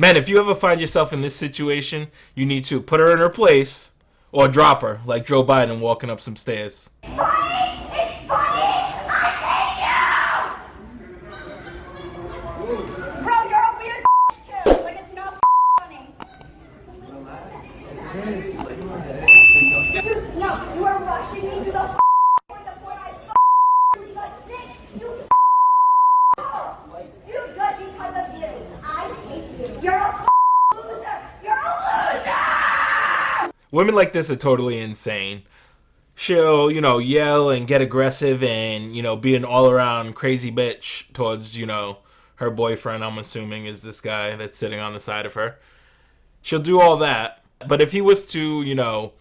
Men, if you ever find yourself in this situation, you need to put her in her place or drop her, like Joe Biden walking up some stairs. It's funny! It's funny! I hate you! Bro, you're a weird too. Like, it's not funny. Dude, no, you are rushing me to the point of when I really got sick. You Dude, good because of you. I hate you. You're a loser. You're a loser! Women like this are totally insane. She'll, yell and get aggressive and, be an all-around crazy bitch towards, her boyfriend, I'm assuming, is this guy that's sitting on the side of her. She'll do all that. But if he was to,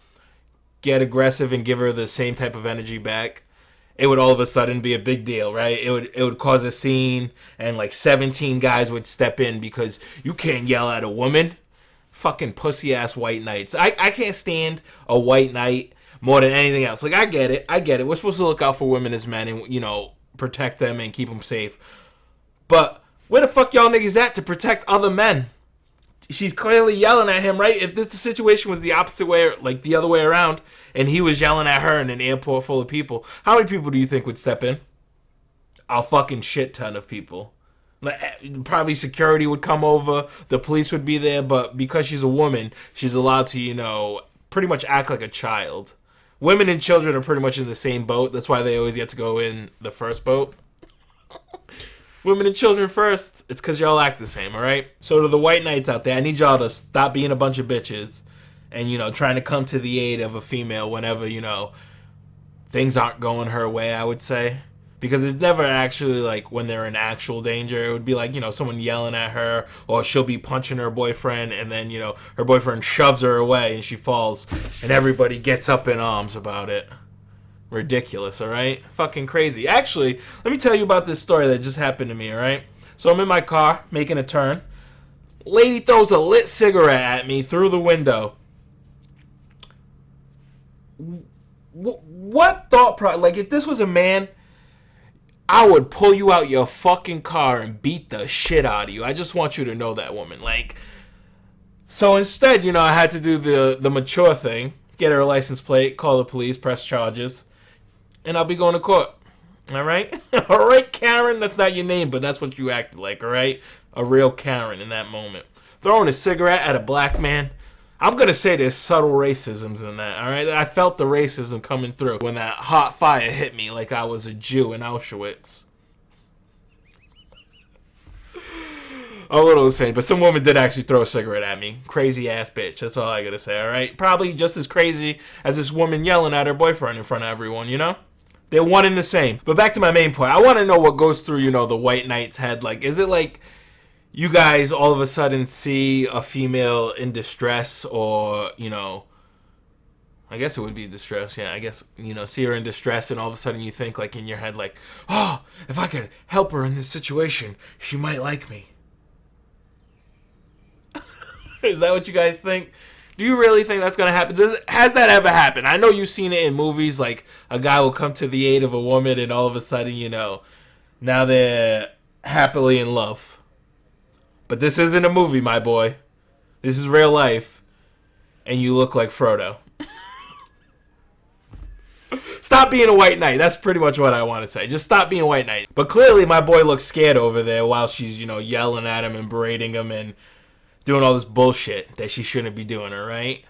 get aggressive and give her the same type of energy back, it would all of a sudden be a big deal, right? It would cause a scene, and like 17 guys would step in because you can't yell at a woman. Fucking pussy-ass white knights. I can't stand a white knight more than anything else. Like, I get it. We're supposed to look out for women as men and, protect them and keep them safe. But where the fuck y'all niggas at to protect other men? She's clearly yelling at him, right? If the situation was the opposite way, like the other way around, and he was yelling at her in an airport full of people, how many people do you think would step in? A fucking shit ton of people. Like, probably security would come over, the police would be there, but because she's a woman, she's allowed to, pretty much act like a child. Women and children are pretty much in the same boat. That's why they always get to go in the first boat. Women and children first. It's because y'all act the same, all right? So to the white knights out there, I need y'all to stop being a bunch of bitches and, trying to come to the aid of a female whenever, things aren't going her way, I would say. Because it's never actually, like, when they're in actual danger. It would be like, someone yelling at her, or she'll be punching her boyfriend, and then, her boyfriend shoves her away, and she falls, and everybody gets up in arms about it. Ridiculous, all right? Fucking crazy. Actually, let me tell you about this story that just happened to me, all right? So I'm in my car, making a turn. Lady throws a lit cigarette at me through the window. What thought process? Like, if this was a man, I would pull you out your fucking car and beat the shit out of you. I just want you to know that, woman. Like, so instead, I had to do the mature thing. Get her license plate, call the police, press charges, and I'll be going to court. All right? All right, Karen? That's not your name, but that's what you acted like, all right? A real Karen in that moment. Throwing a cigarette at a black man. I'm going to say there's subtle racisms in that, all right? I felt the racism coming through when that hot fire hit me like I was a Jew in Auschwitz. A little insane, but some woman did actually throw a cigarette at me. Crazy ass bitch. That's all I gotta say, alright? Probably just as crazy as this woman yelling at her boyfriend in front of everyone, They're one and the same. But back to my main point. I want to know what goes through, the white knight's head. Like, is it like you guys all of a sudden see a female in distress or, I guess it would be distress, yeah. I guess, see her in distress and all of a sudden you think, like, in your head, like, oh, if I could help her in this situation, she might like me. Is that what you guys think? Do you really think that's going to happen? Has that ever happened? I know you've seen it in movies, like a guy will come to the aid of a woman and all of a sudden, now they're happily in love. But this isn't a movie, my boy. This is real life. And you look like Frodo. Stop being a white knight. That's pretty much what I want to say. Just stop being a white knight. But clearly my boy looks scared over there while she's, yelling at him and berating him and doing all this bullshit that she shouldn't be doing, all right?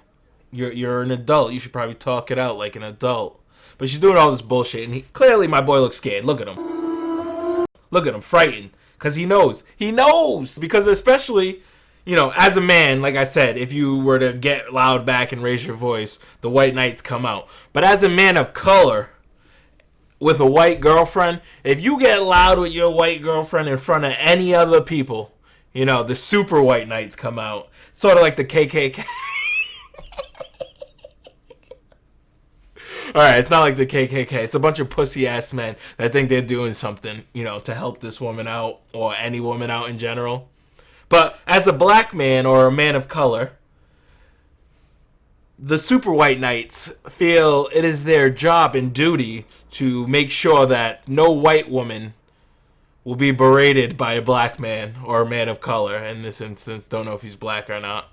You're an adult. You should probably talk it out like an adult. But she's doing all this bullshit, and clearly my boy looks scared. Look at him. Look at him, frightened. Because he knows. He knows! Because especially, as a man, like I said, if you were to get loud back and raise your voice, the white knights come out. But as a man of color, with a white girlfriend, if you get loud with your white girlfriend in front of any other people, the super white knights come out. Sort of like the KKK. Alright, it's not like the KKK. It's a bunch of pussy-ass men that think they're doing something, to help this woman out, or any woman out in general. But as a black man, or a man of color, the super white knights feel it is their job and duty to make sure that no white woman will be berated by a black man or a man of color. In this instance, don't know if he's black or not.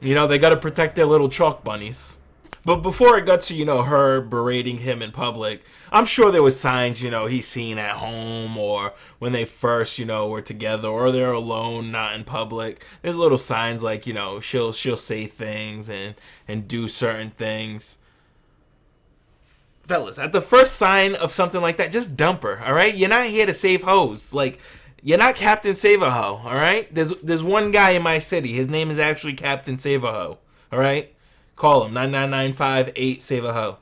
You know, they got to protect their little chalk bunnies. But before it got to, her berating him in public, I'm sure there was signs, he's seen at home or when they first, were together or they're alone, not in public. There's little signs like, she'll say things and do certain things. Fellas, at the first sign of something like that, just dump her, all right? You're not here to save hoes. Like, you're not Captain Save-A-Ho, all right? There's one guy in my city. His name is actually Captain Save-A-Ho, all right? Call him, 99958-SAVE-A-HO.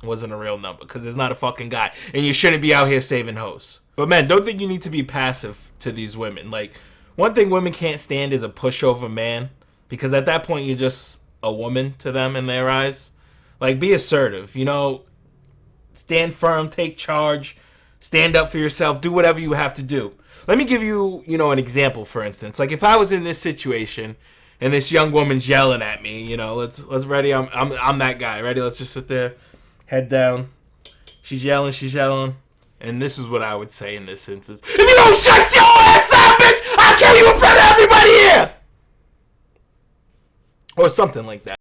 Wasn't a real number, because there's not a fucking guy. And you shouldn't be out here saving hoes. But man, don't think you need to be passive to these women. Like, one thing women can't stand is a pushover man. Because at that point, you're just a woman to them in their eyes. Like, be assertive, stand firm, take charge, stand up for yourself, do whatever you have to do. Let me give you, an example, for instance. Like, if I was in this situation and this young woman's yelling at me, let's ready. I'm that guy. Ready? Let's just sit there, head down. She's yelling, and this is what I would say in this instance: if you don't shut your ass up, bitch, I'll kill you in front of everybody here, or something like that.